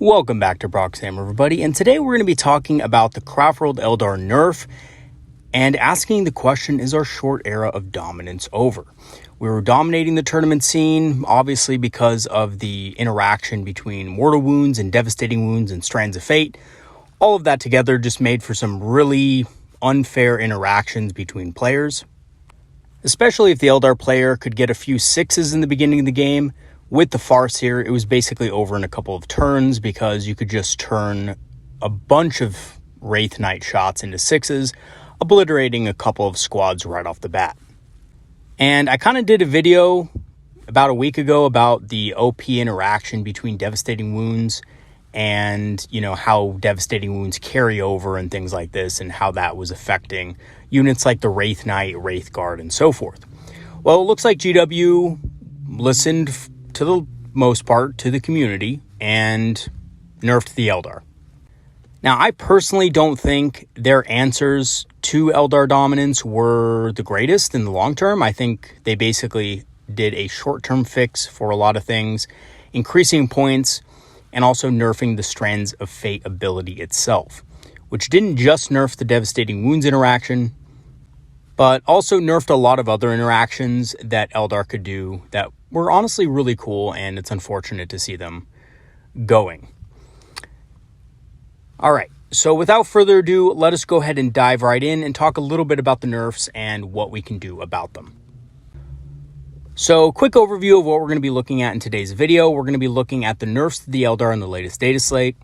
Welcome back to Proxy, everybody, and today we're going to be talking about the Craftworld Eldar nerf and asking the question, is our short era of dominance over? We were dominating the tournament scene, obviously because of the interaction between Mortal Wounds and Devastating Wounds and Strands of Fate. All of that together just made for some really unfair interactions between players, especially if the Eldar player could get a few sixes in the beginning of the game. With the Farce here, it was basically over in a couple of turns because you could just turn a bunch of Wraithknight shots into sixes, obliterating a couple of squads right off the bat. And I kind of did a video about a week ago about the OP interaction between Devastating Wounds and, how Devastating Wounds carry over and things like this, and how that was affecting units like the Wraithknight, Wraithguard, and so forth. Well, it looks like GW listened to the most part to the community and nerfed the Eldar. Now, I personally don't think their answers to Eldar dominance were the greatest in the long term. I think they basically did a short-term fix for a lot of things, increasing points and also nerfing the Strands of Fate ability itself, which didn't just nerf the Devastating Wounds interaction, but also nerfed a lot of other interactions that Eldar could do that were honestly really cool, and it's unfortunate to see them going. All right, so without further ado, let us go ahead and dive right in and talk a little bit about the nerfs and what we can do about them. So, quick overview of what we're going to be looking at in today's video. We're going to be looking at the nerfs to the Eldar in the latest Dataslate.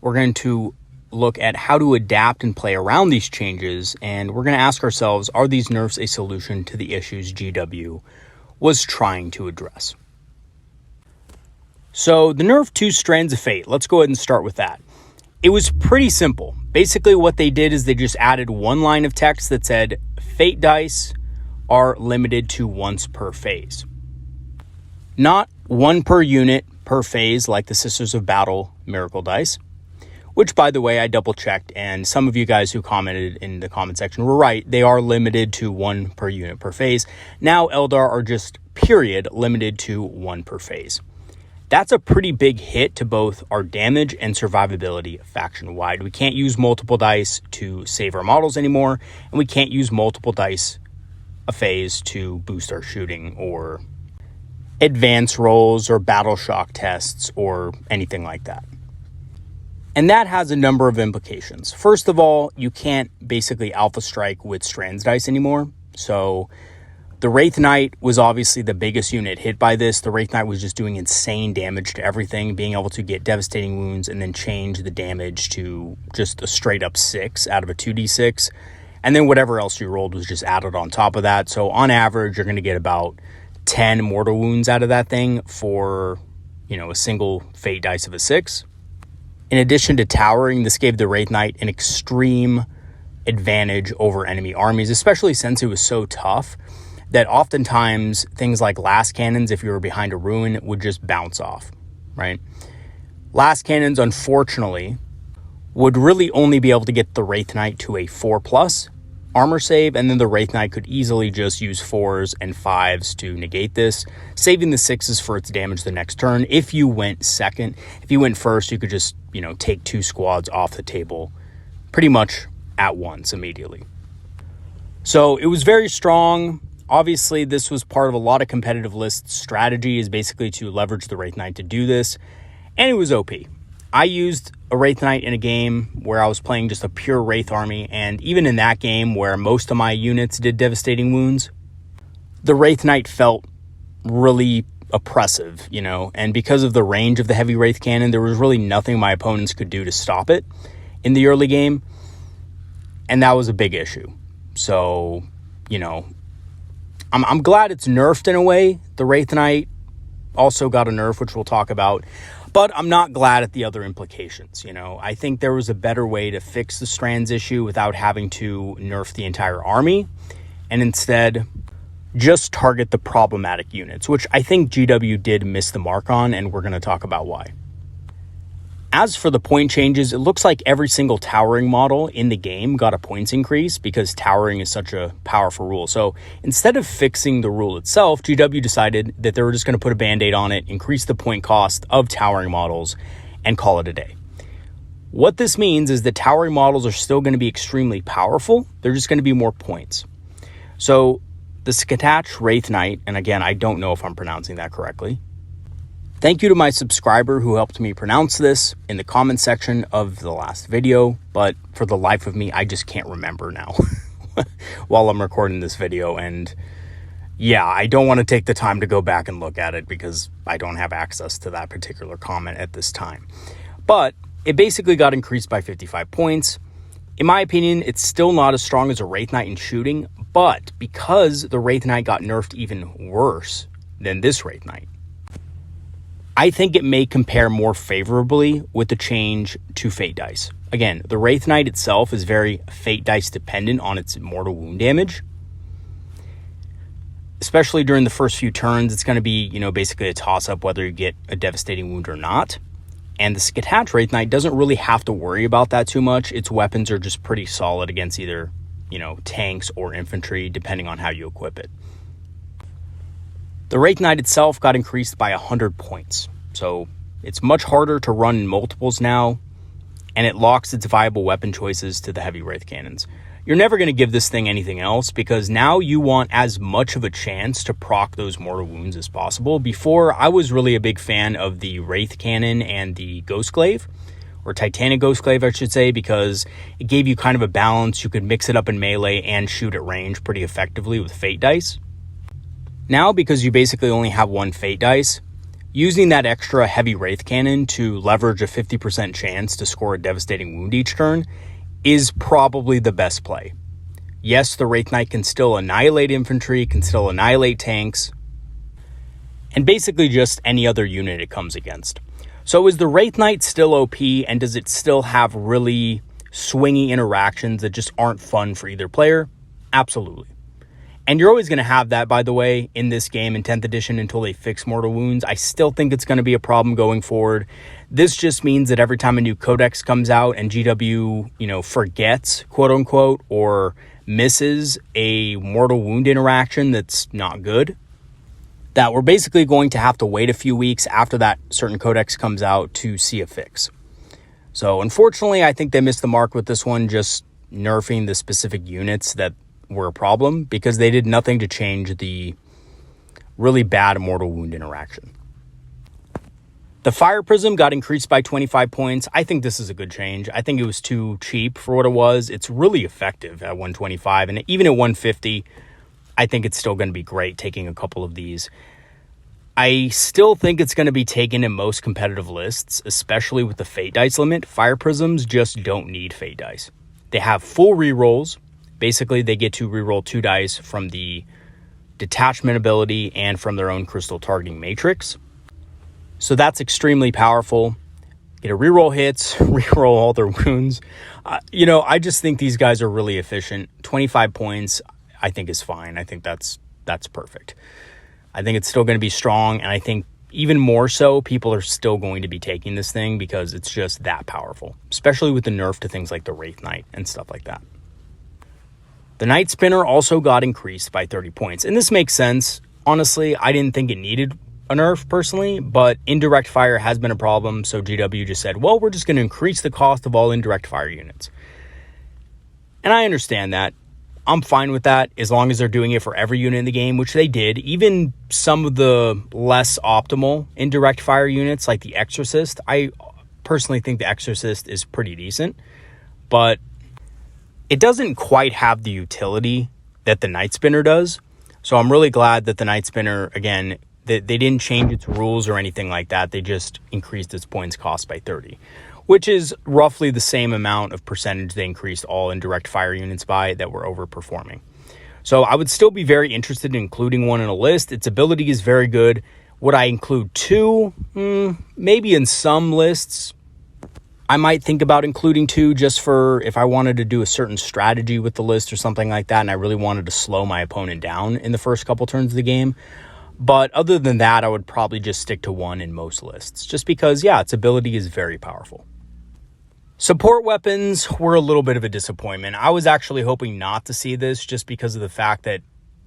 We're going to look at how to adapt and play around these changes, and we're going to ask ourselves, are these nerfs a solution to the issues GW was trying to address? So the nerf to Strands of Fate, let's go ahead and start with that. It was pretty simple. Basically what they did is they just added one line of text that said Fate dice are limited to once per phase. Not one per unit per phase like the Sisters of Battle Miracle dice, which, by the way, I double-checked, and some of you guys who commented in the comment section were right. They are limited to one per unit per phase. Now, Eldar are just, period, limited to one per phase. That's a pretty big hit to both our damage and survivability faction-wide. We can't use multiple dice to save our models anymore, and we can't use multiple dice a phase to boost our shooting or advance rolls or battle shock tests or anything like that. And that has a number of implications. First of all, you can't basically alpha strike with Strands dice anymore. So the Wraithknight was obviously the biggest unit hit by this. The Wraithknight was just doing insane damage to everything, being able to get Devastating Wounds and then change the damage to just a straight up 6 out of a 2d6. And then whatever else you rolled was just added on top of that. So on average, you're going to get about 10 Mortal Wounds out of that thing for, a single Fate dice of a 6. In addition to towering, this gave the Wraithknight an extreme advantage over enemy armies, especially since it was so tough that oftentimes things like last cannons, if you were behind a ruin, would just bounce off, right? Last cannons, unfortunately, would really only be able to get the Wraithknight to a 4+ armor save, and then the Wraithknight could easily just use 4s and 5s to negate this, saving the 6s for its damage the next turn. If you went second, if you went first, you could just, take 2 squads off the table pretty much at once immediately. So it was very strong. Obviously, this was part of a lot of competitive lists. Strategy is basically to leverage the Wraithknight to do this, and it was OP. I used a Wraithknight in a game where I was playing just a pure Wraith army, and even in that game where most of my units did Devastating Wounds, the Wraithknight felt really oppressive, and because of the range of the heavy Wraith cannon, there was really nothing my opponents could do to stop it in the early game, and that was a big issue. So, I'm glad it's nerfed in a way. The Wraithknight also got a nerf, which we'll talk about. But I'm not glad at the other implications. I think there was a better way to fix the Strands issue without having to nerf the entire army, and instead just target the problematic units, which I think GW did miss the mark on, and we're going to talk about why. As for the point changes, it looks like every single towering model in the game got a points increase because towering is such a powerful rule. So instead of fixing the rule itself, GW decided that they were just going to put a band-aid on it, increase the point cost of towering models, and call it a day. What this means is the towering models are still going to be extremely powerful. They're just going to be more points. So the Wraithknight, and again, I don't know if I'm pronouncing that correctly. Thank you to my subscriber who helped me pronounce this in the comment section of the last video, but for the life of me, I just can't remember now while I'm recording this video. And yeah, I don't want to take the time to go back and look at it because I don't have access to that particular comment at this time. But it basically got increased by 55 points. In my opinion, it's still not as strong as a Wraithknight in shooting, but because the Wraithknight got nerfed even worse than this Wraithknight, I think it may compare more favorably with the change to Fate Dice. Again, the Wraithknight itself is very Fate Dice dependent on its mortal wound damage. Especially during the first few turns, it's going to be, basically a toss-up whether you get a devastating wound or not. And the Wraithknight doesn't really have to worry about that too much. Its weapons are just pretty solid against either, tanks or infantry, depending on how you equip it. The Wraithknight itself got increased by 100 points. So it's much harder to run in multiples now, and it locks its viable weapon choices to the heavy Wraith Cannons. You're never going to give this thing anything else because now you want as much of a chance to proc those mortal wounds as possible. Before, I was really a big fan of the Wraith Cannon and the Ghostglaive, or Titanic Ghostglaive, I should say, because it gave you kind of a balance. You could mix it up in melee and shoot at range pretty effectively with Fate Dice. Now, because you basically only have one Fate Dice, using that extra heavy Wraith Cannon to leverage a 50% chance to score a devastating wound each turn is probably the best play. Yes, the Wraithknight can still annihilate infantry, can still annihilate tanks, and basically just any other unit it comes against. So is the Wraithknight still OP, and does it still have really swingy interactions that just aren't fun for either player? Absolutely. And you're always going to have that, by the way, in this game in 10th edition until they fix mortal wounds. I still think it's going to be a problem going forward. This just means that every time a new codex comes out and GW, forgets, quote unquote, or misses a mortal wound interaction that's not good, that we're basically going to have to wait a few weeks after that certain codex comes out to see a fix. So unfortunately, I think they missed the mark with this one, just nerfing the specific units that were a problem because they did nothing to change the really bad mortal wound interaction. The Fire Prism got increased by 25 points. I think this is a good change. I think it was too cheap for what it was. It's really effective at 125, and even at 150, I think it's still going to be great taking a couple of these. I still think it's going to be taken in most competitive lists, especially with the Fate Dice limit. Fire Prisms just don't need Fate Dice. They have full rerolls. Basically, they get to reroll 2 dice from the detachment ability and from their own crystal targeting matrix. So that's extremely powerful. Get to reroll hits, reroll all their wounds. I just think these guys are really efficient. 25 points, I think, is fine. I think that's perfect. I think it's still going to be strong, and I think even more so, people are still going to be taking this thing because it's just that powerful, especially with the nerf to things like the Wraithknight and stuff like that. The Night Spinner also got increased by 30 points, and this makes sense. Honestly, I didn't think it needed a nerf personally, but indirect fire has been a problem, so GW just said, well, we're just going to increase the cost of all indirect fire units. And I understand that. I'm fine with that as long as they're doing it for every unit in the game, which they did. Even some of the less optimal indirect fire units like the Exorcist, I personally think the Exorcist is pretty decent, but it doesn't quite have the utility that the Night Spinner does. So I'm really glad that the Night Spinner, again, they didn't change its rules or anything like that. They just increased its points cost by 30, which is roughly the same amount of percentage they increased all indirect fire units by that were overperforming. So I would still be very interested in including one in a list. Its ability is very good. Would I include 2? Maybe in some lists. I might think about including 2 just for if I wanted to do a certain strategy with the list or something like that, and I really wanted to slow my opponent down in the first couple turns of the game. But other than that, I would probably just stick to 1 in most lists, just because, yeah, its ability is very powerful. Support weapons were a little bit of a disappointment. I was actually hoping not to see this just because of the fact that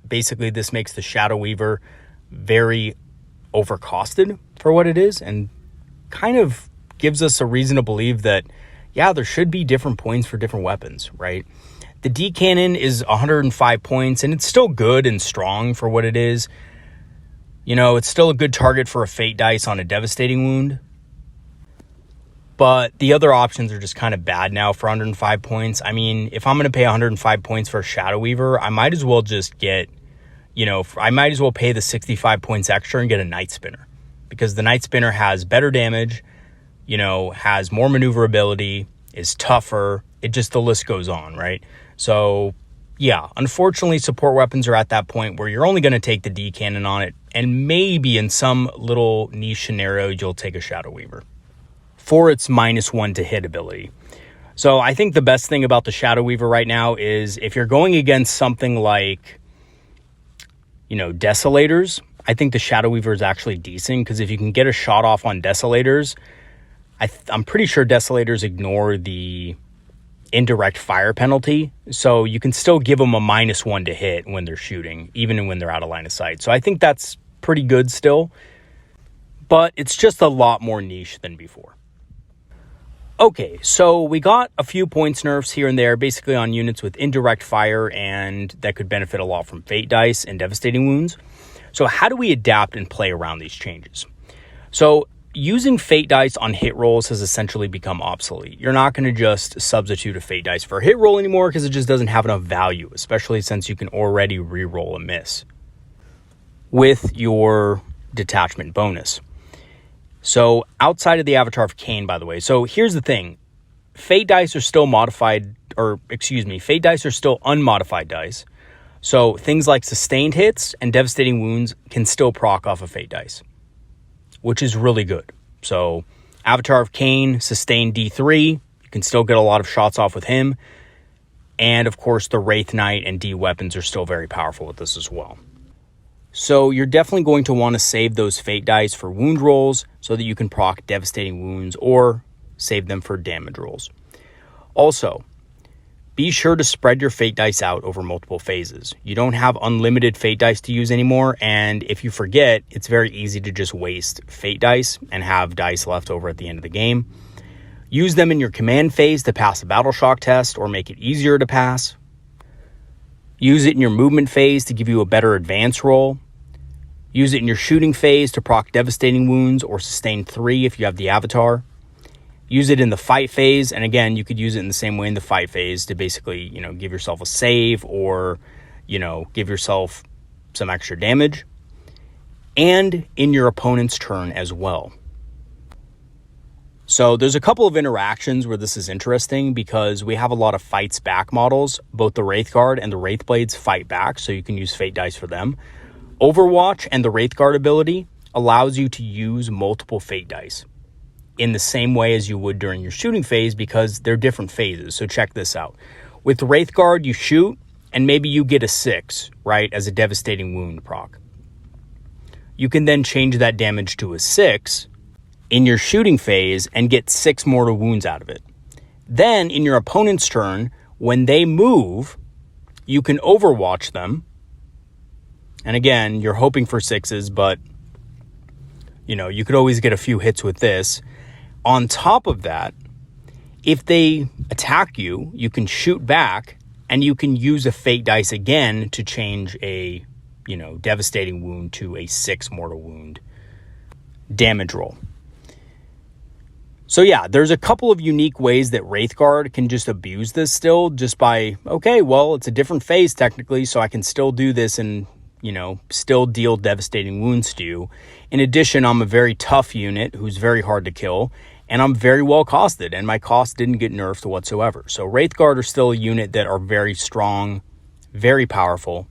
basically this makes the Shadow Weaver very overcosted for what it is and kind of gives us a reason to believe that, yeah, there should be different points for different weapons, right? The D cannon is 105 points, and it's still good and strong for what it is. You know, it's still a good target for a Fate dice on a devastating wound. But the other options are just kind of bad now for 105 points. I mean, if I'm going to pay 105 points for a Shadow Weaver, I might as well just get, you know, I might as well pay the 65 points extra and get a Night Spinner. Because the Night Spinner has better damage, you know, has more maneuverability, is tougher. It just, the list goes on, right? So, yeah, unfortunately, support weapons are at that point where you're only going to take the D cannon on it. And maybe in some little niche scenario, you'll take a Shadow Weaver for its -1 to hit ability. So I think the best thing about the Shadow Weaver right now is if you're going against something like, you know, Desolators, I think the Shadow Weaver is actually decent, because if you can get a shot off on Desolators, I'm pretty sure Desolators ignore the indirect fire penalty, so you can still give them a -1 to hit when they're shooting, even when they're out of line of sight. So I think that's pretty good still, but it's just a lot more niche than before. Okay, so we got a few points nerfs here and there, basically on units with indirect fire, and that could benefit a lot from Fate dice and devastating wounds. So how do we adapt and play around these changes? So using Fate dice on hit rolls has essentially become obsolete. You're not going to just substitute a Fate dice for a hit roll anymore, because it just doesn't have enough value, especially since you can already re-roll a miss with your detachment bonus. So outside of the Avatar of Cain, by the way, so here's the thing. Fate dice are still modified, Fate dice are still unmodified dice. So things like sustained hits and devastating wounds can still proc off of Fate dice, which is really good. So Avatar of Cain, sustained D3, you can still get a lot of shots off with him. And of course, the Wraithknight and D weapons are still very powerful with this as well. So you're definitely going to want to save those Fate dice for wound rolls so that you can proc devastating wounds, or save them for damage rolls. Also, be sure to spread your Fate dice out over multiple phases. You don't have unlimited Fate dice to use anymore, and if you forget, it's very easy to just waste Fate dice and have dice left over at the end of the game. Use them in your command phase to pass a battle shock test or make it easier to pass. Use it in your movement phase to give you a better advance roll. Use it in your shooting phase to proc devastating wounds or sustain 3 if you have the Avatar. Use it in the fight phase, and again, you could use it in the same way in the fight phase to basically, you know, give yourself a save or, you know, give yourself some extra damage. And in your opponent's turn as well. So there's a couple of interactions where this is interesting, because we have a lot of fights back models. Both the Wraithguard and the Wraithblades fight back, so you can use Fate dice for them. Overwatch and the Wraithguard ability allows you to use multiple Fate dice in the same way as you would during your shooting phase, because they're different phases. So check this out. With the Wraithguard, you shoot, and maybe you get a 6, right, as a devastating wound proc. You can then change that damage to a 6 in your shooting phase and get 6 mortal wounds out of it. Then, in your opponent's turn, when they move, you can overwatch them. And again, you're hoping for 6s, but, you know, you could always get a few hits with this. On top of that, if they attack you, you can shoot back, and you can use a Fate dice again to change a, you know, devastating wound to a 6 mortal wound damage roll. So yeah, there's a couple of unique ways that Wraithguard can just abuse this still, just by, okay, well, it's a different phase technically, so I can still do this and, you know, still deal devastating wounds to you. In addition, I'm a very tough unit who's very hard to kill, and I'm very well costed, and my cost didn't get nerfed whatsoever. So Wraithguard are still a unit that are very strong, very powerful,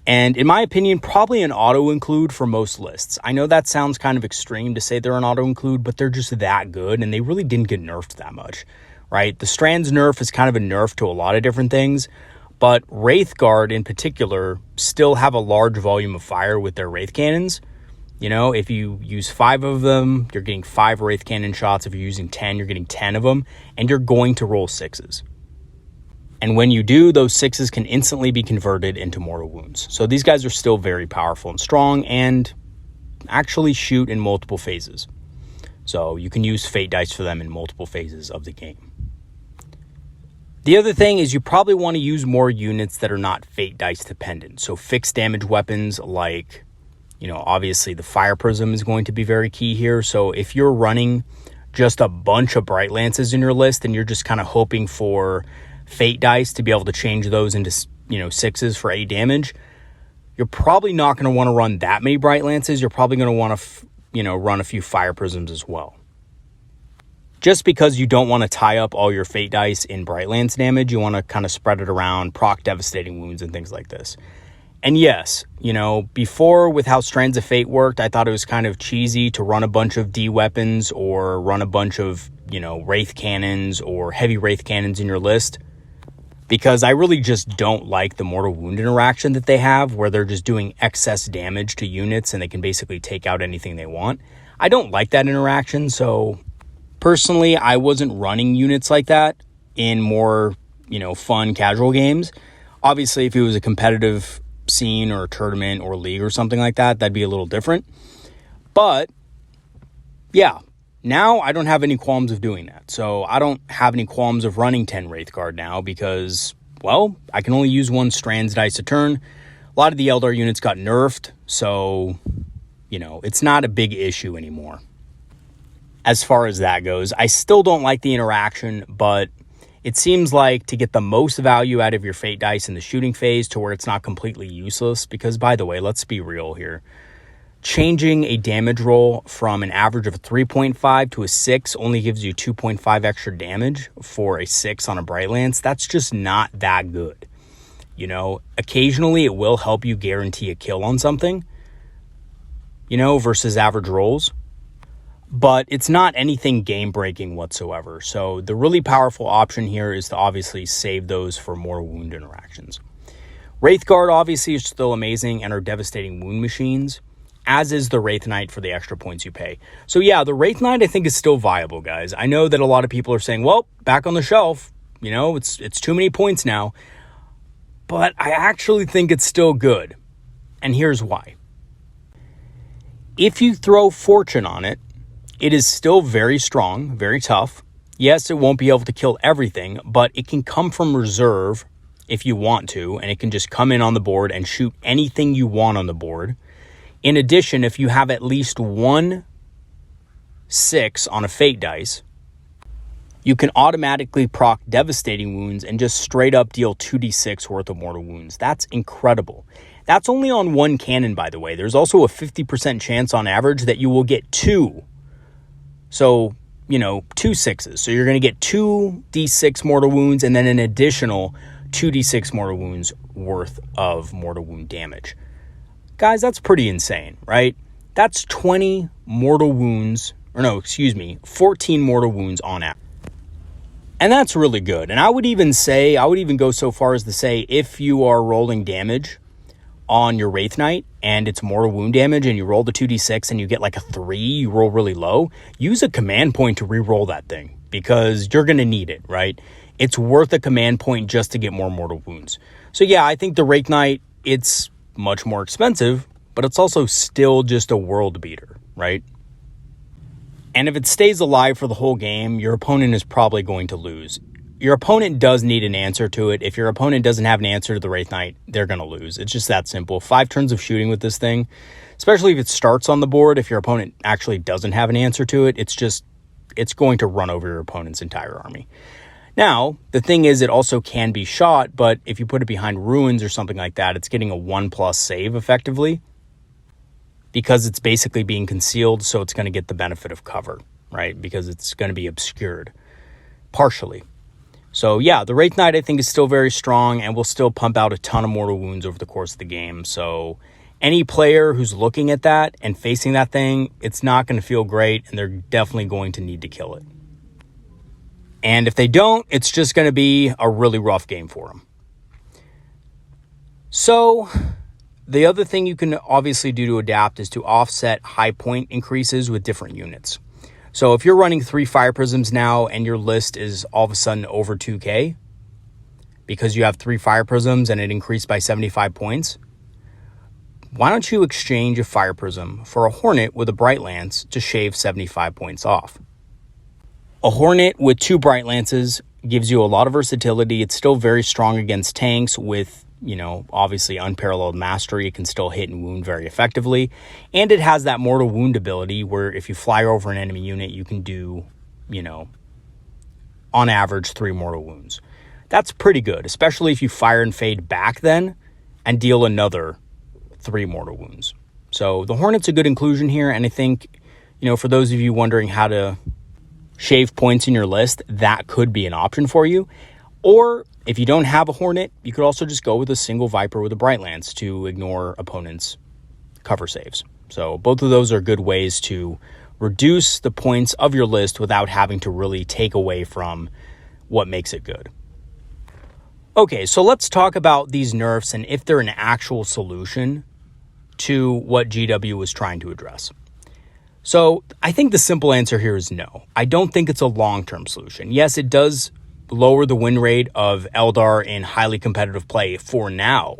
and in my opinion, probably an auto-include for most lists. I know that sounds kind of extreme to say they're an auto-include, but they're just that good, and they really didn't get nerfed that much, right? The Strands nerf is kind of a nerf to a lot of different things, but Wraithguard in particular still have a large volume of fire with their Wraith Cannons. You know, if you use 5 of them, you're getting 5 Wraith Cannon shots. If you're using 10, you're getting 10 of them, and you're going to roll 6s. And when you do, those 6s can instantly be converted into mortal wounds. So these guys are still very powerful and strong, and actually shoot in multiple phases. So you can use fate dice for them in multiple phases of the game. The other thing is you probably want to use more units that are not fate dice dependent. So fixed damage weapons like, obviously the Fire Prism is going to be very key here. So if you're running just a bunch of Bright Lances in your list and you're just kind of hoping for fate dice to be able to change those into, 6s for 8 damage, you're probably not going to want to run that many Bright Lances. You're probably going to want to, run a few Fire Prisms as well. Just because you don't want to tie up all your fate dice in Bright Lance damage, you want to kind of spread it around, proc devastating wounds and things like this. And yes, before with how Strands of Fate worked, I thought it was kind of cheesy to run a bunch of D weapons or run a bunch of, Wraith Cannons or heavy Wraith Cannons in your list, because I really just don't like the mortal wound interaction that they have where they're just doing excess damage to units and they can basically take out anything they want. I don't like that interaction, so personally, I wasn't running units like that in more, fun casual games. Obviously, if it was a competitive scene or a tournament or league or something like that, that'd be a little different. But yeah, now I don't have any qualms of doing that. So I don't have any qualms of running 10 Wraithguard now because, well, I can only use one Strands dice a turn. A lot of the Eldar units got nerfed, so, it's not a big issue anymore. As far as that goes, I still don't like the interaction, but it seems like to get the most value out of your fate dice in the shooting phase to where it's not completely useless, because by the way, let's be real here. Changing a damage roll from an average of a 3.5 to a 6 only gives you 2.5 extra damage for a 6 on a Bright Lance. That's just not that good. Occasionally it will help you guarantee a kill on something, versus average rolls. But it's not anything game-breaking whatsoever. So the really powerful option here is to obviously save those for more wound interactions. Wraithguard obviously is still amazing and are devastating wound machines, as is the Wraithknight for the extra points you pay. So yeah, the Wraithknight I think is still viable, guys. I know that a lot of people are saying, well, back on the shelf, it's too many points now. But I actually think it's still good. And here's why. If you throw Fortune on it, it is still very strong, very tough. Yes, it won't be able to kill everything, but it can come from reserve if you want to, and it can just come in on the board and shoot anything you want on the board. In addition, if you have at least one 6 on a fate dice, you can automatically proc devastating wounds and just straight up deal 2d6 worth of mortal wounds. That's incredible. That's only on one cannon, by the way. There's also a 50% chance on average that you will get 2. So, 2 6s. So you're going to get 2d6 mortal wounds and then an additional 2d6 mortal wounds worth of mortal wound damage. Guys, that's pretty insane, right? That's 20 mortal wounds, 14 mortal wounds on average. And that's really good. And I would even go so far as to say if you are rolling damage on your Wraithknight and it's mortal wound damage and you roll the 2d6 and you get like a 3, you roll really low, use a command point to re-roll that thing because you're going to need it, right? It's worth a command point just to get more mortal wounds. So yeah, I think the Wraithknight, it's much more expensive, but it's also still just a world beater, right? And if it stays alive for the whole game, your opponent is probably going to lose. Your opponent does need an answer to it. If your opponent doesn't have an answer to the Wraithknight, they're going to lose. It's just that simple. 5 turns of shooting with this thing, especially if it starts on the board, if your opponent actually doesn't have an answer to it, it's going to run over your opponent's entire army. Now, the thing is, it also can be shot, but if you put it behind ruins or something like that, it's getting a 1+ save effectively because it's basically being concealed, so it's going to get the benefit of cover, right? Because it's going to be obscured partially. So yeah, the Wraithknight I think is still very strong and will still pump out a ton of mortal wounds over the course of the game. So any player who's looking at that and facing that thing, it's not going to feel great and they're definitely going to need to kill it. And if they don't, it's just going to be a really rough game for them. So the other thing you can obviously do to adapt is to offset high point increases with different units. So if you're running 3 Fire Prisms now and your list is all of a sudden over 2k because you have 3 Fire Prisms and it increased by 75 points, why don't you exchange a Fire Prism for a Hornet with a Bright Lance to shave 75 points off? A Hornet with 2 Bright Lances gives you a lot of versatility. It's still very strong against tanks with, obviously unparalleled mastery. It can still hit and wound very effectively. And it has that mortal wound ability where if you fly over an enemy unit, you can do, on average 3 mortal wounds. That's pretty good, especially if you fire and fade back then and deal another 3 mortal wounds. So the Hornet's a good inclusion here. And I think, for those of you wondering how to shave points in your list, that could be an option for you. Or if you don't have a Hornet, you could also just go with a single Viper with a Bright Lance to ignore opponents' cover saves. So both of those are good ways to reduce the points of your list without having to really take away from what makes it good. Okay, so let's talk about these nerfs and if they're an actual solution to what GW was trying to address. So I think the simple answer here is no. I don't think it's a long-term solution. Yes, it does lower the win rate of Eldar in highly competitive play for now,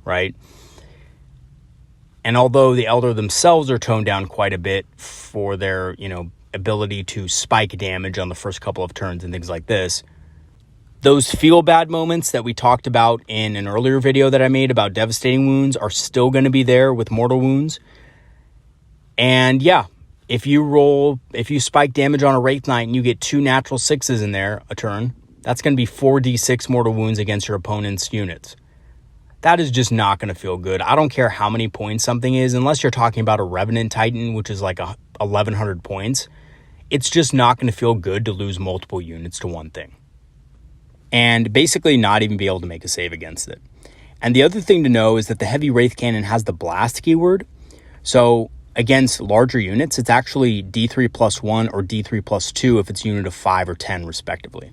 right? And although the Eldar themselves are toned down quite a bit for their, ability to spike damage on the first couple of turns and things like this, those feel bad moments that we talked about in an earlier video that I made about devastating wounds are still going to be there with mortal wounds. And yeah, if you spike damage on a Wraithknight and you get 2 natural 6s in there a turn, that's going to be 4d6 mortal wounds against your opponent's units. That is just not going to feel good. I don't care how many points something is, unless you're talking about a Revenant Titan, which is like 1,100 points. It's just not going to feel good to lose multiple units to one thing. And basically not even be able to make a save against it. And the other thing to know is that the Heavy Wraith Cannon has the Blast keyword. So against larger units, it's actually D3 plus 1 or D3 plus 2 if it's unit of 5 or 10 respectively.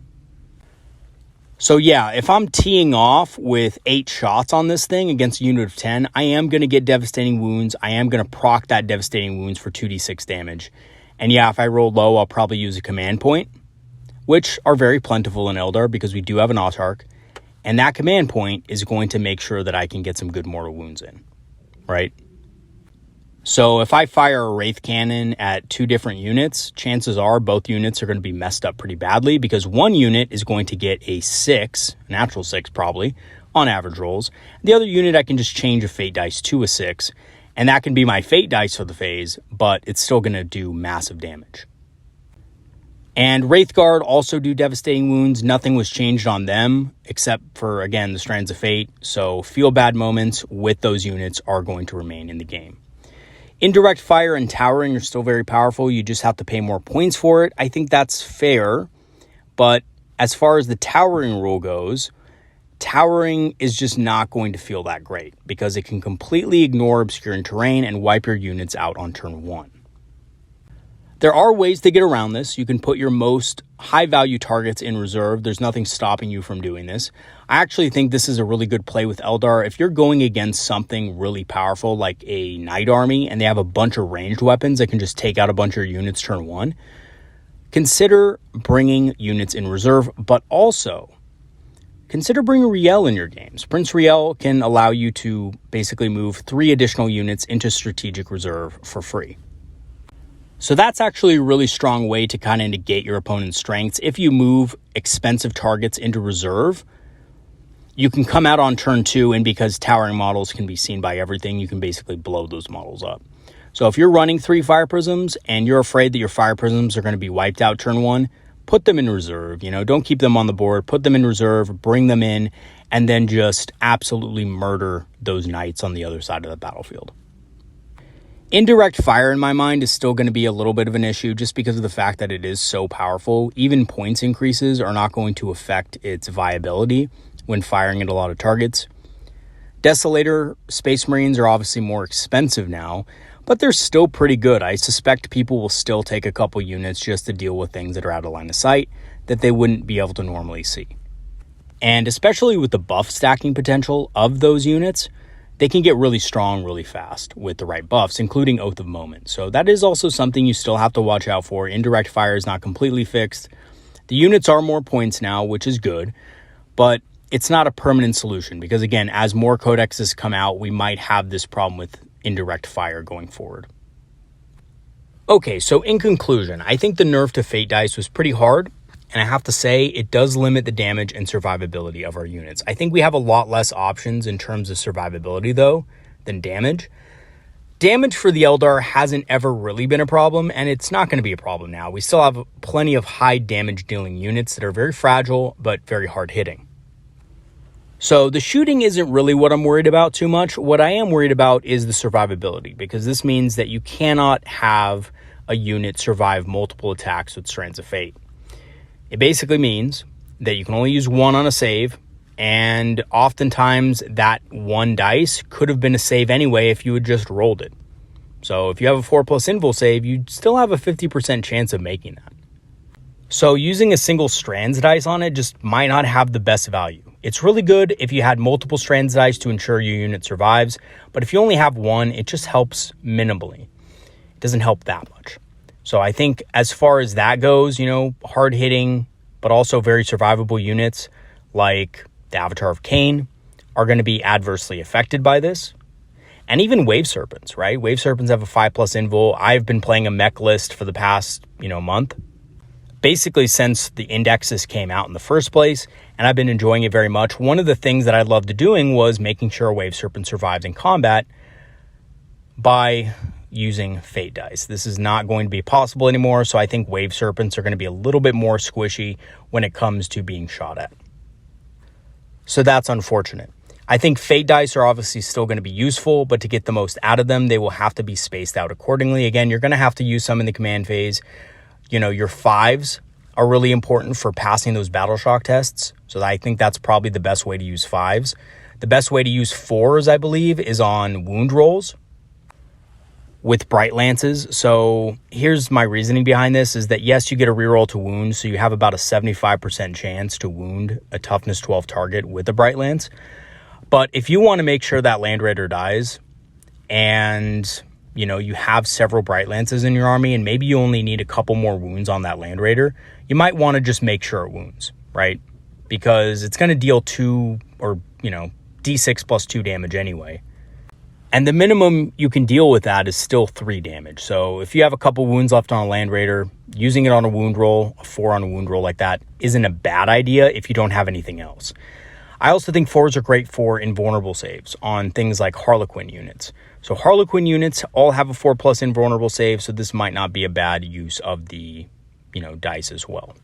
So yeah, if I'm teeing off with 8 shots on this thing against a unit of 10, I am going to get devastating wounds. I am going to proc that devastating wounds for 2d6 damage. And yeah, if I roll low, I'll probably use a command point, which are very plentiful in Eldar because we do have an Autarch. And that command point is going to make sure that I can get some good mortal wounds in, right? So if I fire a Wraith Cannon at 2 different units, chances are both units are going to be messed up pretty badly because one unit is going to get a 6, natural 6 probably, on average rolls. The other unit, I can just change a Fate dice to a 6, and that can be my Fate dice for the phase, but it's still going to do massive damage. And Wraithguard also do devastating wounds. Nothing was changed on them except for, again, the Strands of Fate. So feel bad moments with those units are going to remain in the game. Indirect fire and towering are still very powerful. You just have to pay more points for it. I think that's fair. But as far as the towering rule goes, towering is just not going to feel that great because it can completely ignore obscuring terrain and wipe your units out on turn 1. There are ways to get around this. You can put your most high-value targets in reserve. There's nothing stopping you from doing this. I actually think this is a really good play with Eldar. If you're going against something really powerful like a Knight Army and they have a bunch of ranged weapons that can just take out a bunch of your units turn 1, consider bringing units in reserve, but also consider bringing Riel in your games. Prince Riel can allow you to basically move 3 additional units into strategic reserve for free. So that's actually a really strong way to kind of negate your opponent's strengths. If you move expensive targets into reserve, you can come out on turn 2, and because towering models can be seen by everything, you can basically blow those models up. So if you're running 3 Fire Prisms and you're afraid that your Fire Prisms are going to be wiped out turn 1, put them in reserve. Don't keep them on the board. Put them in reserve, bring them in, and then just absolutely murder those knights on the other side of the battlefield. Indirect fire, in my mind, is still going to be a little bit of an issue just because of the fact that it is so powerful. Even points increases are not going to affect its viability when firing at a lot of targets. Desolator Space Marines are obviously more expensive now, but they're still pretty good. I suspect people will still take a couple units just to deal with things that are out of line of sight that they wouldn't be able to normally see. And especially with the buff stacking potential of those units, they can get really strong really fast with the right buffs, including Oath of Moment. So that is also something you still have to watch out for. Indirect fire is not completely fixed. The units are more points now, which is good. But it's not a permanent solution because, again, as more codexes come out, we might have this problem with indirect fire going forward. Okay, so in conclusion, I think the nerf to Fate dice was pretty hard, and I have to say it does limit the damage and survivability of our units. I think we have a lot less options in terms of survivability, though, than damage. Damage for the Eldar hasn't ever really been a problem, and it's not going to be a problem now. We still have plenty of high damage dealing units that are very fragile, but very hard hitting. So the shooting isn't really what I'm worried about too much. What I am worried about is the survivability, because this means that you cannot have a unit survive multiple attacks with Strands of Fate. It basically means that you can only use one on a save, and oftentimes that one dice could have been a save anyway if you had just rolled it. So if you have a 4+ invul save, you'd still have a 50% chance of making that. So using a single Strands dice on it just might not have the best value. It's really good if you had multiple Strands dice to ensure your unit survives, but if you only have one, it just helps minimally. It doesn't help that much. So I think as far as that goes, hard hitting, but also very survivable units like the Avatar of Cain are going to be adversely affected by this. And even Wave Serpents, right? Wave Serpents have a 5+ invul. I've been playing a mech list for the past, month. Basically since the indexes came out in the first place, and I've been enjoying it very much. One of the things that I loved doing was making sure a Wave Serpent survived in combat by using Fate dice. This is not going to be possible anymore, so I think Wave Serpents are going to be a little bit more squishy when it comes to being shot at. So that's unfortunate. I think Fate dice are obviously still going to be useful, but to get the most out of them, they will have to be spaced out accordingly. Again, you're going to have to use some in the command phase. Your 5s are really important for passing those battle shock tests. So I think that's probably the best way to use 5s. The best way to use 4s, I believe, is on wound rolls with Bright Lances. So here's my reasoning behind this is that, yes, you get a reroll to wound, so you have about a 75% chance to wound a toughness 12 target with a Bright Lance. But if you want to make sure that Land Raider dies and you have several Bright Lances in your army and maybe you only need a couple more wounds on that Land Raider, you might want to just make sure it wounds, right? Because it's going to deal 2 or, D6 plus 2 damage anyway. And the minimum you can deal with that is still 3 damage. So if you have a couple wounds left on a Land Raider, using it on a wound roll, a 4 on a wound roll like that, isn't a bad idea if you don't have anything else. I also think 4s are great for invulnerable saves on things like Harlequin units. So Harlequin units all have a 4+ invulnerable save, so this might not be a bad use of the, dice as well.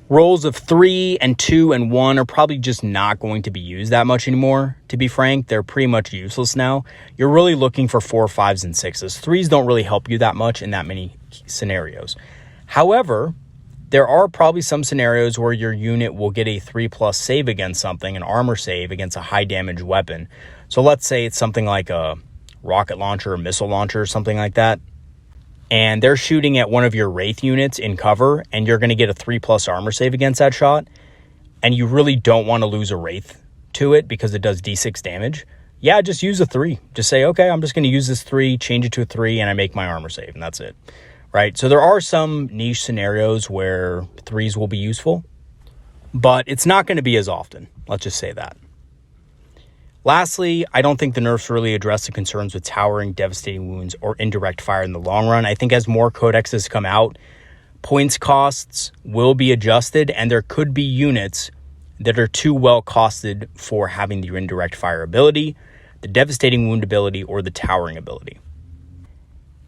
Rolls of 3 and 2 and 1 are probably just not going to be used that much anymore. To be frank, they're pretty much useless now. You're really looking for 4, 5s, and 6s. 3s don't really help you that much in that many scenarios. However, there are probably some scenarios where your unit will get a 3+ save against something, an armor save against a high damage weapon. So let's say it's something like a rocket launcher, a missile launcher, or something like that. And they're shooting at one of your Wraith units in cover, and you're going to get a 3+ armor save against that shot. And you really don't want to lose a Wraith to it because it does D6 damage. Yeah, just use a 3. Just say, okay, I'm just going to use this 3, change it to a 3, and I make my armor save, and that's it. Right? So there are some niche scenarios where 3s will be useful, but it's not going to be as often. Let's just say that. Lastly, I don't think the nerfs really address the concerns with towering, devastating wounds, or indirect fire in the long run. I think as more codexes come out, points costs will be adjusted, and there could be units that are too well costed for having the indirect fire ability, the devastating wound ability, or the towering ability.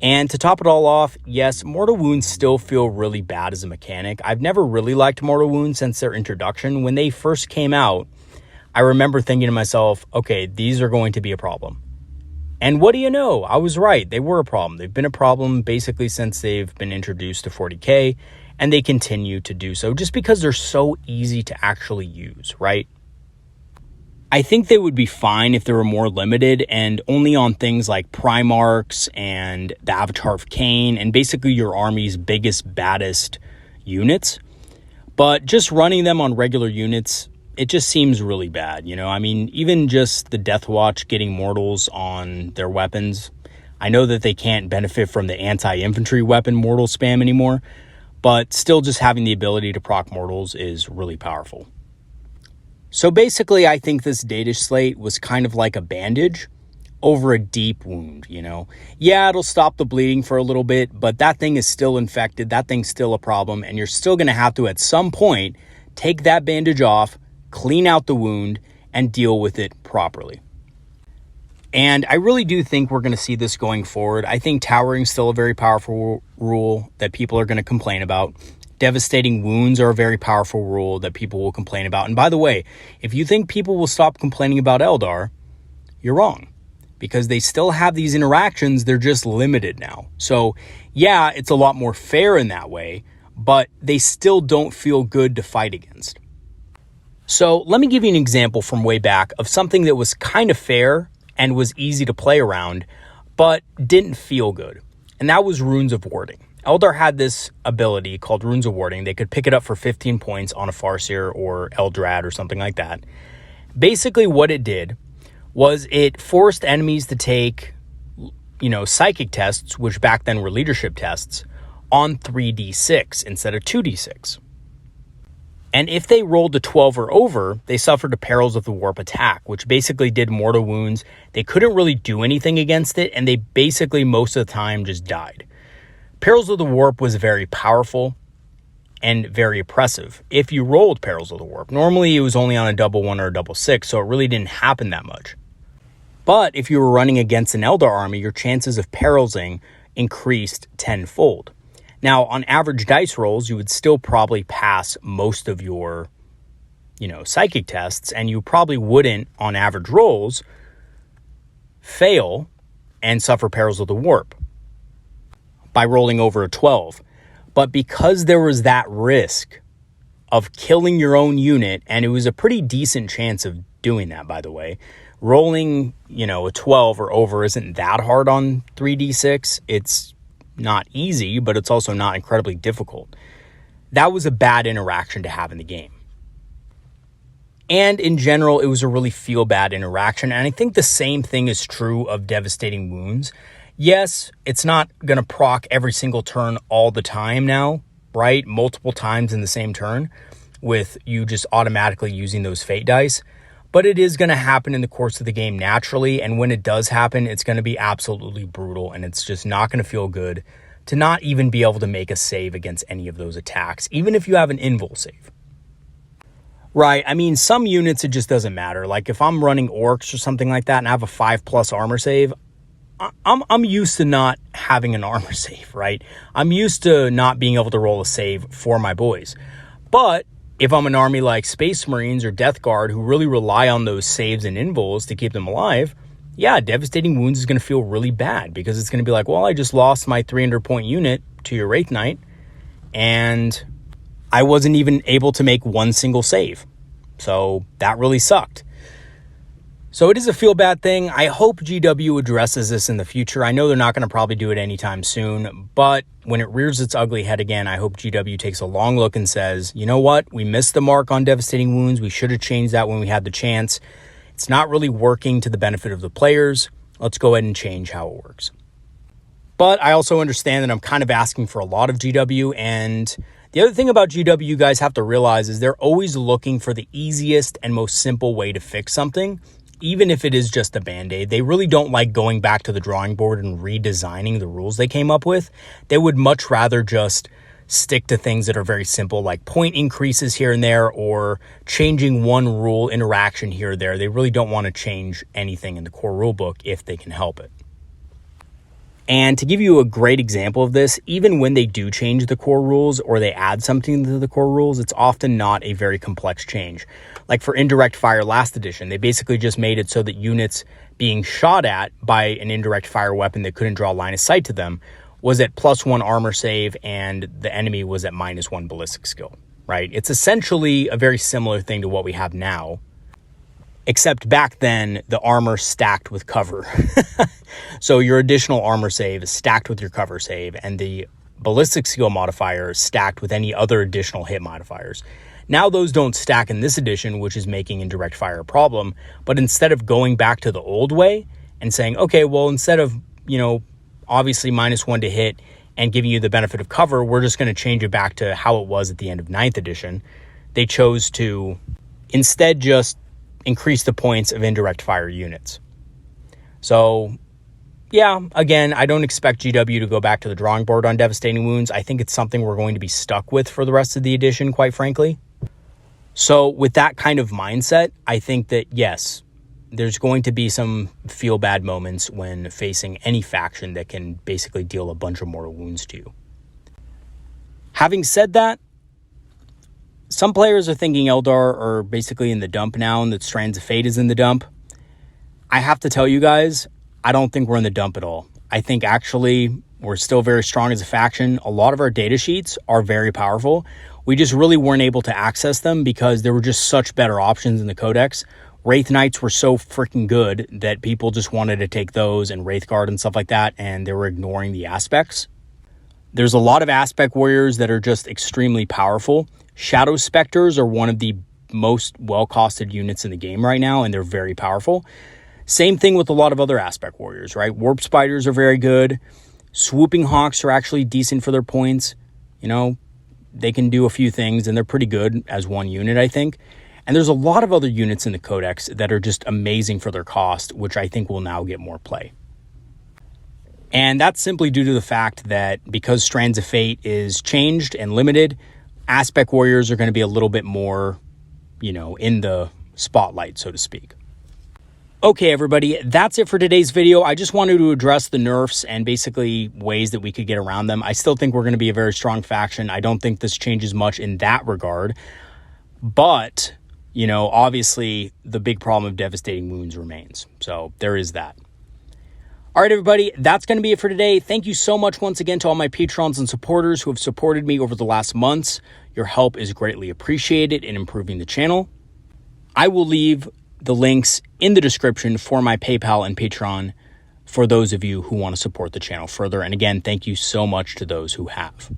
And to top it all off, yes, mortal wounds still feel really bad as a mechanic. I've never really liked mortal wounds since their introduction. When they first came out, I remember thinking to myself, okay, these are going to be a problem. And what do you know? I was right. They were a problem. They've been a problem basically since they've been introduced to 40K, and they continue to do so just because they're so easy to actually use, right? I think they would be fine if they were more limited and only on things like Primarchs and the Avatar of Cain and basically your army's biggest, baddest units. But just running them on regular units, it just seems really bad, I mean, even just the Death Watch getting mortals on their weapons. I know that they can't benefit from the anti-infantry weapon mortal spam anymore, but still just having the ability to proc mortals is really powerful. So basically, I think this Dataslate was kind of like a bandage over a deep wound, you know? Yeah, it'll stop the bleeding for a little bit, but that thing is still infected. That thing's still a problem, and you're still going to have to, at some point, take that bandage off, clean out the wound, and deal with it properly. And I really do think we're going to see this going forward. I think towering is still a very powerful rule that people are going to complain about. Devastating wounds are a very powerful rule that people will complain about. And by the way, if you think people will stop complaining about Eldar, you're wrong. Because they still have these interactions, they're just limited now. So yeah, it's a lot more fair in that way, but they still don't feel good to fight against. So let me give you an example from way back of something that was kind of fair and was easy to play around, but didn't feel good. And that was Runes of Warding. Eldar had this ability called Runes of Warding. They could pick it up for 15 points on a Farseer or Eldrad or something like that. Basically what it did was it forced enemies to take, psychic tests, which back then were leadership tests, on 3d6 instead of 2d6. And if they rolled a 12 or over, they suffered a Perils of the Warp attack, which basically did mortal wounds. They couldn't really do anything against it, and they basically most of the time just died. Perils of the Warp was very powerful and very oppressive if you rolled Perils of the Warp. Normally it was only on a double 1 or a double 6, so it really didn't happen that much. But if you were running against an Eldar army, your chances of perilsing increased tenfold. Now, on average dice rolls, you would still probably pass most of your, psychic tests, and you probably wouldn't, on average rolls, fail and suffer Perils of the Warp by rolling over a 12. But because there was that risk of killing your own unit, and it was a pretty decent chance of doing that, by the way, rolling, a 12 or over isn't that hard on 3d6. It's not easy, but it's also not incredibly difficult. That was a bad interaction to have in the game. And in general, it was a really feel-bad interaction. And I think the same thing is true of Devastating Wounds. Yes, it's not going to proc every single turn all the time now, right? Multiple times in the same turn with you just automatically using those fate dice. But it is going to happen in the course of the game naturally. And when it does happen, it's going to be absolutely brutal. And it's just not going to feel good to not even be able to make a save against any of those attacks, even if you have an invul save. Right, I mean, some units, it just doesn't matter. Like if I'm running orcs or something like that and I have a 5+ armor save, I'm used to not having an armor save, right? I'm used to not being able to roll a save for my boys. But if I'm an army like Space Marines or Death Guard who really rely on those saves and invuls to keep them alive, yeah, Devastating Wounds is going to feel really bad because it's going to be like, well, I just lost my 300-point unit to your Wraithknight and I wasn't even able to make one single save. So that really sucked. So it is a feel-bad thing. I hope GW addresses this in the future. I know they're not going to probably do it anytime soon, but when it rears its ugly head again, I hope GW takes a long look and says, you know what? We missed the mark on Devastating Wounds. We should have changed that when we had the chance. It's not really working to the benefit of the players. Let's go ahead and change how it works. But I also understand that I'm kind of asking for a lot of GW, and the other thing about GW you guys have to realize is they're always looking for the easiest and most simple way to fix something. Even if it is just a Band-Aid, they really don't like going back to the drawing board and redesigning the rules they came up with. They would much rather just stick to things that are very simple, like point increases here and there, or changing one rule interaction here or there. They really don't want to change anything in the core rulebook if they can help it. And to give you a great example of this, even when they do change the core rules or they add something to the core rules, it's often not a very complex change. Like for indirect fire last edition, they basically just made it so that units being shot at by an indirect fire weapon that couldn't draw line of sight to them was at +1 armor save and the enemy was at -1 ballistic skill, right? It's essentially a very similar thing to what we have now, except back then the armor stacked with cover. So your additional armor save is stacked with your cover save and the ballistic skill modifier is stacked with any other additional hit modifiers. Now those don't stack in this edition, which is making indirect fire a problem. But instead of going back to the old way and saying, okay, well, instead of, obviously -1 to hit and giving you the benefit of cover, we're just going to change it back to how it was at the end of 9th edition. They chose to Instead, just increase the points of indirect fire units. So, yeah, again, I don't expect GW to go back to the drawing board on Devastating Wounds. I think it's something we're going to be stuck with for the rest of the edition, quite frankly. So with that kind of mindset, I think that, yes, there's going to be some feel bad moments when facing any faction that can basically deal a bunch of mortal wounds to you. Having said that, some players are thinking Eldar are basically in the dump now and that Strands of Fate is in the dump. I have to tell you guys, I don't think we're in the dump at all. I think actually we're still very strong as a faction. A lot of our data sheets are very powerful. We just really weren't able to access them because there were just such better options in the Codex. Wraithknights were so freaking good that people just wanted to take those and Wraithguard and stuff like that, and they were ignoring the aspects. There's a lot of aspect warriors that are just extremely powerful. Shadow Specters are one of the most well-costed units in the game right now, and they're very powerful. Same thing with a lot of other aspect warriors, right? Warp Spiders are very good. Swooping Hawks are actually decent for their points. You know, they can do a few things, and they're pretty good as one unit, I think. And there's a lot of other units in the Codex that are just amazing for their cost, which I think will now get more play. And that's simply due to the fact that because Strands of Fate is changed and limited, aspect warriors are going to be a little bit more, you know, in the spotlight, so to speak. Okay, everybody, that's it for today's video. I just wanted to address the nerfs and basically ways that we could get around them. I still think we're going to be a very strong faction. I don't think this changes much in that regard. But, you know, obviously the big problem of Devastating Wounds remains. So there is that. All right, everybody, that's going to be it for today. Thank you so much once again to all my patrons and supporters who have supported me over the last months. Your help is greatly appreciated in improving the channel. I will leave the links in the description for my PayPal and Patreon for those of you who want to support the channel further. And again, thank you so much to those who have.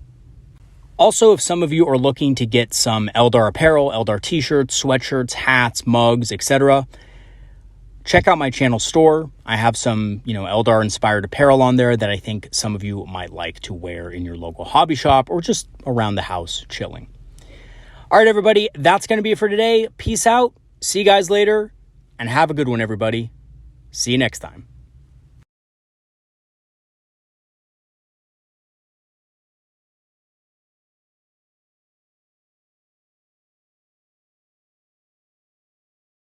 Also, if some of you are looking to get some Eldar apparel, Eldar t-shirts, sweatshirts, hats, mugs, etc., check out my channel store. I have some, you know, Eldar inspired apparel on there that I think some of you might like to wear in your local hobby shop or just around the house chilling. All right, everybody, that's going to be it for today. Peace out. See you guys later and have a good one, everybody. See you next time.